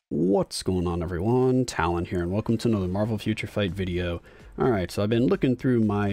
What's going on, everyone? Talen here, and welcome to another Marvel Future Fight video. Alright, so I've been looking through my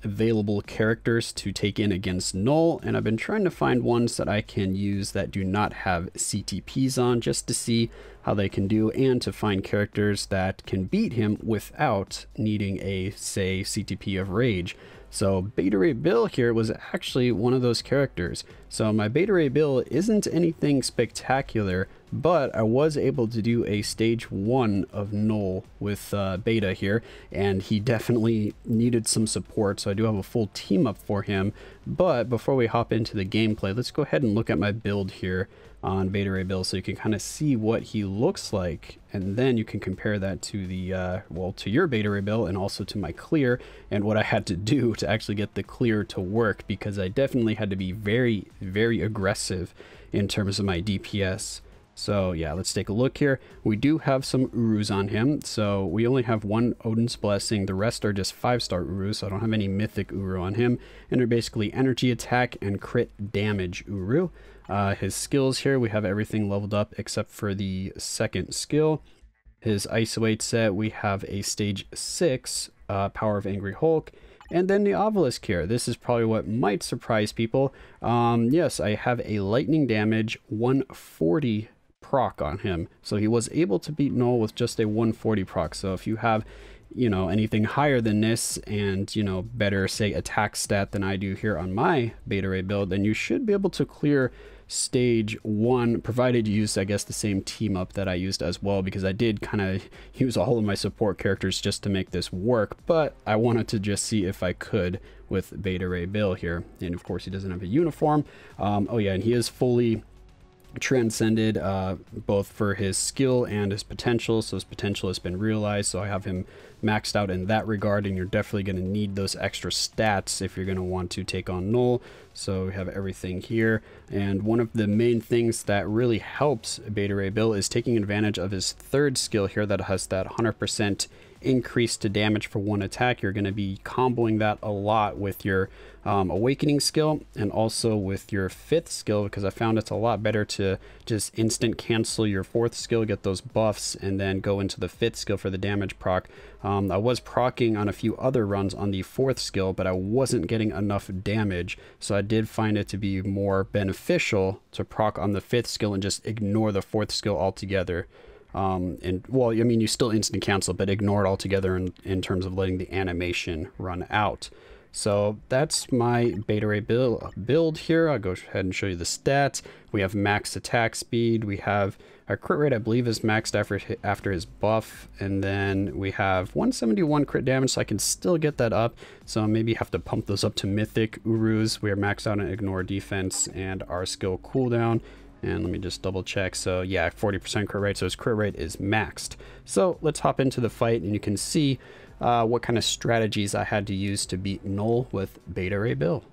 available characters to take in against Knull, and I've been trying to find ones that I can use that do not have CTPs on, just to see how they can do, and to find characters that can beat him without needing a, say, CTP of Rage. So Beta Ray Bill here was actually one of those characters. So my Beta Ray Bill isn't anything spectacular, but I was able to do a stage 1 of Knull with Beta here, and he definitely needed some support, so I do have a full team up for him. But before we hop into the gameplay, let's go ahead and look at my build here on Beta Ray Bill so you can kind of see what he looks like, and then you can compare that to the well, to your Beta Ray Bill and also to my clear, and what I had to do to actually get the clear to work, because I definitely had to be very aggressive in terms of my DPS. So yeah, let's take a look here. We do have some Urus on him, so we only have one Odin's Blessing. The rest are just 5-star Urus, so I don't have any mythic Uru on him, and they're basically energy attack and crit damage Uru. His skills here, we have everything leveled up except for the second skill. His Isolate set, we have a stage 6 Power of Angry Hulk. And then the obelisk here, this is probably what might surprise people. Yes, I have a lightning damage 140 proc on him, so he was able to beat Knull with just a 140 proc. So if you have, you know, anything higher than this, and, you know, better, say, attack stat than I do here on my Beta Ray build, then you should be able to clear stage 1, provided you use, I guess, the same team up that I used as well, because I did kind of use all of my support characters just to make this work, but I wanted to just see if I could with Beta Ray Bill here. And of course he doesn't have a uniform. Oh yeah, and he is fully transcended, both for his skill and his potential, so his potential has been realized, so I have him maxed out in that regard, and you're definitely going to need those extra stats if you're going to want to take on Knull. So we have everything here, and one of the main things that really helps Beta Ray Bill is taking advantage of his third skill here that has that 100% increase to damage for one attack. You're going to be comboing that a lot with your awakening skill, and also with your 5th skill, because I found it's a lot better to just instant cancel your 4th skill, get those buffs, and then go into the 5th skill for the damage proc. I was procking on a few other runs on the 4th skill, but I wasn't getting enough damage, so I did find it to be more beneficial to proc on the 5th skill and just ignore the 4th skill altogether. And well, I mean, you still instant cancel, but ignore it altogether in terms of letting the animation run out. So that's my Beta Ray build here. I'll go ahead and show you the stats. We have max attack speed. We have our crit rate, I believe, is maxed after his buff. And then we have 171 crit damage, so I can still get that up. So maybe have to pump those up to mythic Urus. We are maxed out on ignore defense and our skill cooldown. And let me just double check. So yeah, 40% crit rate, so his crit rate is maxed. So let's hop into the fight, and you can see what kind of strategies I had to use to beat Knull with Beta Ray Bill.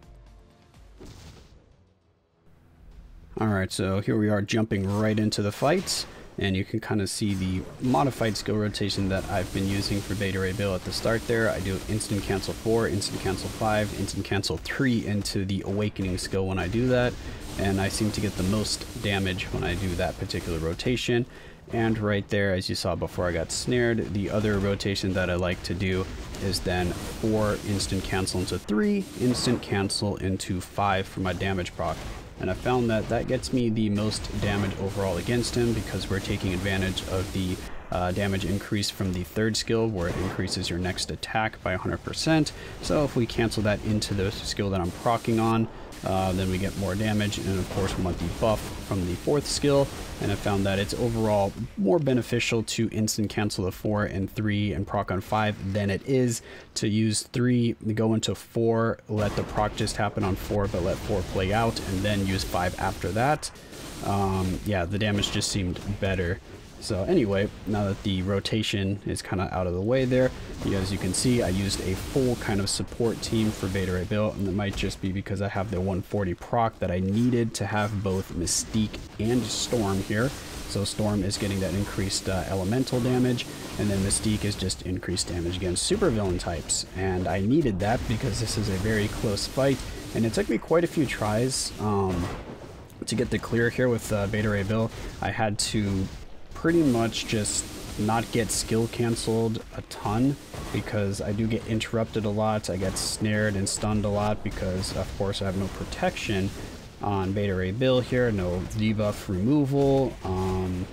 Alright, so here we are jumping right into the fights, and you can kind of see the modified skill rotation that I've been using for Beta Ray Bill at the start there. I do instant cancel 4, instant cancel 5, instant cancel 3 into the awakening skill when I do that, and I seem to get the most damage when I do that particular rotation. And right there, as you saw before I got snared, the other rotation that I like to do is then 4 instant cancel into 3, instant cancel into 5 for my damage proc. And I found that that gets me the most damage overall against him, because we're taking advantage of the damage increase from the 3rd skill, where it increases your next attack by 100%. So if we cancel that into the skill that I'm proccing on, then we get more damage, and of course we want the buff from the 4th skill, and I found that it's overall more beneficial to instant cancel the 4 and 3 and proc on 5 than it is to use 3, go into 4, let the proc just happen on 4, but let 4 play out, and then use 5 after that. Yeah, the damage just seemed better. So anyway, now that the rotation is kind of out of the way there, as you can see, I used a full kind of support team for Beta Ray Bill, and it might just be because I have the 140 proc that I needed to have both Mystique and Storm here. So Storm is getting that increased elemental damage, and then Mystique is just increased damage against supervillain types. And I needed that because this is a very close fight, and it took me quite a few tries to get the clear here with Beta Ray Bill. I had to pretty much just not get skill canceled a ton, because I do get interrupted a lot. I get snared and stunned a lot because of course I have no protection on Beta Ray Bill here, no debuff removal, and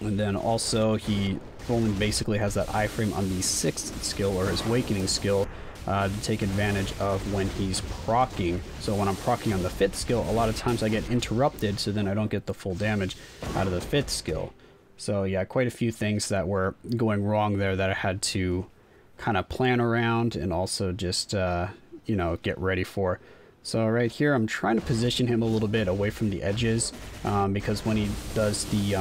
then also he only basically has that iframe on the 6th skill, or his awakening skill, to take advantage of when he's proccing. So when I'm proccing on the 5th skill, a lot of times I get interrupted, so then I don't get the full damage out of the 5th skill. So yeah, quite a few things that were going wrong there that I had to kind of plan around and also just, you know, get ready for. So right here, I'm trying to position him a little bit away from the edges, because when he does the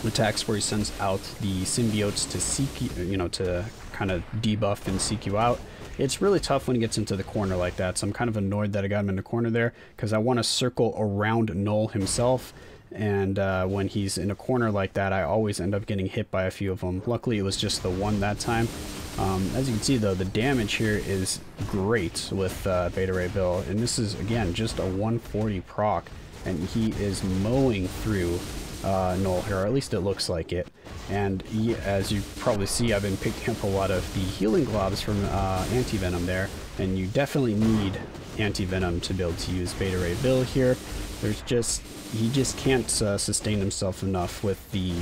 attacks where he sends out the symbiotes to seek you, you know, to kind of debuff and seek you out, it's really tough when he gets into the corner like that. So I'm kind of annoyed that I got him in the corner there, because I want to circle around Knull himself. And when he's in a corner like that, I always end up getting hit by a few of them. Luckily, it was just the one that time. As you can see, though, the damage here is great with Beta Ray Bill. And this is, again, just a 140 proc. And he is mowing through Knull here, or at least it looks like it. And he, as you probably see, I've been picking up a lot of the healing globs from Anti-Venom there. And you definitely need Anti-Venom to be able to use Beta Ray Bill here. There's just... he just can't sustain himself enough with the,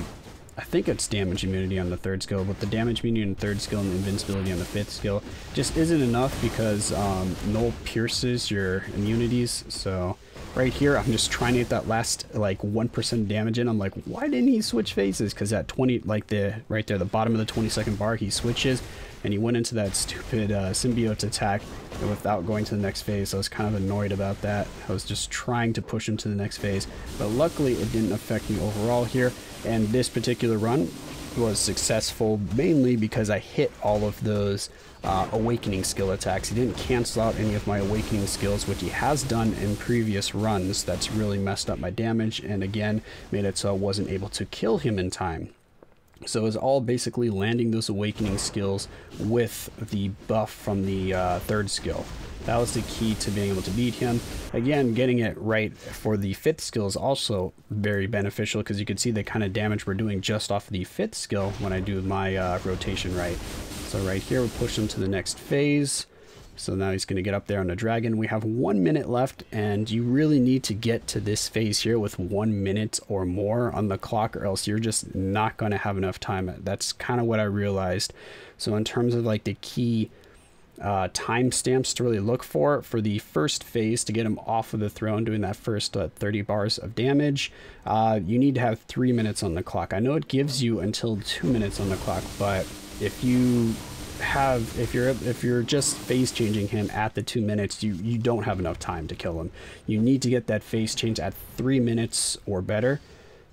I think it's damage immunity on the 3rd skill, but the damage immunity on the 3rd skill and the invincibility on the 5th skill just isn't enough, because Knull pierces your immunities. So right here, I'm just trying to get that last like 1% damage in. I'm like, why didn't he switch phases? Because at 20, like the right there, the bottom of the 20-second bar, he switches and he went into that stupid symbiote attack without going to the next phase. So I was kind of annoyed about that. I was just trying to push him to the next phase, but luckily it didn't affect me overall here. And this particular run was successful mainly because I hit all of those awakening skill attacks. He didn't cancel out any of my awakening skills, which he has done in previous runs. That's really messed up my damage, and again made it so I wasn't able to kill him in time. So it was all basically landing those awakening skills with the buff from the 3rd skill. That was the key to being able to beat him. Again, getting it right for the 5th skill is also very beneficial, because you can see the kind of damage we're doing just off the 5th skill when I do my rotation right. So right here, we push him to the next phase. So now he's going to get up there on the dragon. We have 1 minute left, and you really need to get to this phase here with 1 minute or more on the clock, or else you're just not going to have enough time. That's kind of what I realized. So in terms of like the key timestamps to really look for the first phase, to get him off of the throne doing that first 30 bars of damage, you need to have 3 minutes on the clock. I know it gives you until 2 minutes on the clock, but if you're just phase changing him at the 2 minutes, you don't have enough time to kill him. You need to get that phase change at 3 minutes or better,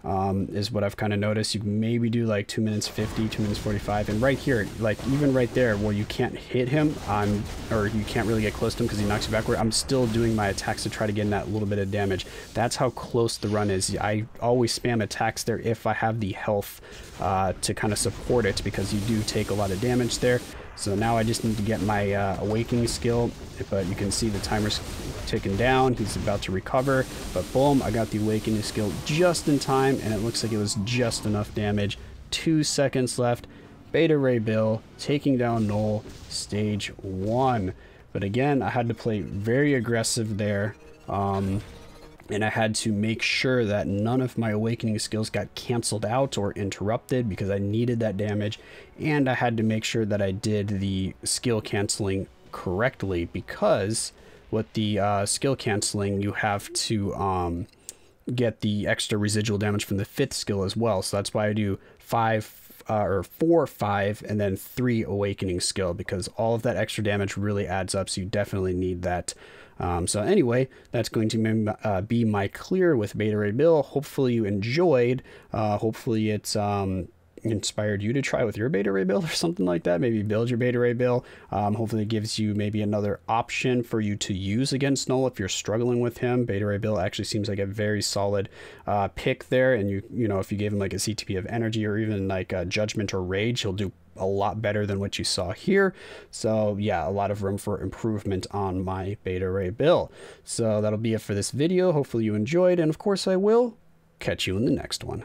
is what I've kind of noticed. You maybe do like 2 minutes 50, 2 minutes 45, and right here, like even right there where you can't hit him, or you can't really get close to him because he knocks you backward, I'm still doing my attacks to try to get in that little bit of damage. That's how close the run is. I always spam attacks there if I have the health to kind of support it, because you do take a lot of damage there. So now I just need to get my awakening skill, but you can see the timer's ticking down. He's about to recover, but boom, I got the awakening skill just in time, and it looks like it was just enough damage. 2 seconds left. Beta Ray Bill taking down Knull, stage 1. But again, I had to play very aggressive there. And I had to make sure that none of my awakening skills got canceled out or interrupted, because I needed that damage. And I had to make sure that I did the skill canceling correctly, because with the skill canceling, you have to get the extra residual damage from the 5th skill as well. So that's why I do 4, 5, and then 3 awakening skill, because all of that extra damage really adds up. So you definitely need that. So anyway, that's going to be my clear with Beta Ray Bill. Hopefully you enjoyed. Hopefully it's inspired you to try with your Beta Ray Bill or something like that. Maybe build your Beta Ray Bill. Hopefully it gives you maybe another option for you to use against Knull if you're struggling with him. Beta Ray Bill actually seems like a very solid pick there. And you know, if you gave him like a CTP of energy, or even like a judgment or rage, he'll do a lot better than what you saw here. So yeah, a lot of room for improvement on my Beta Ray Bill. So that'll be it for this video. Hopefully you enjoyed, and of course I will catch you in the next one.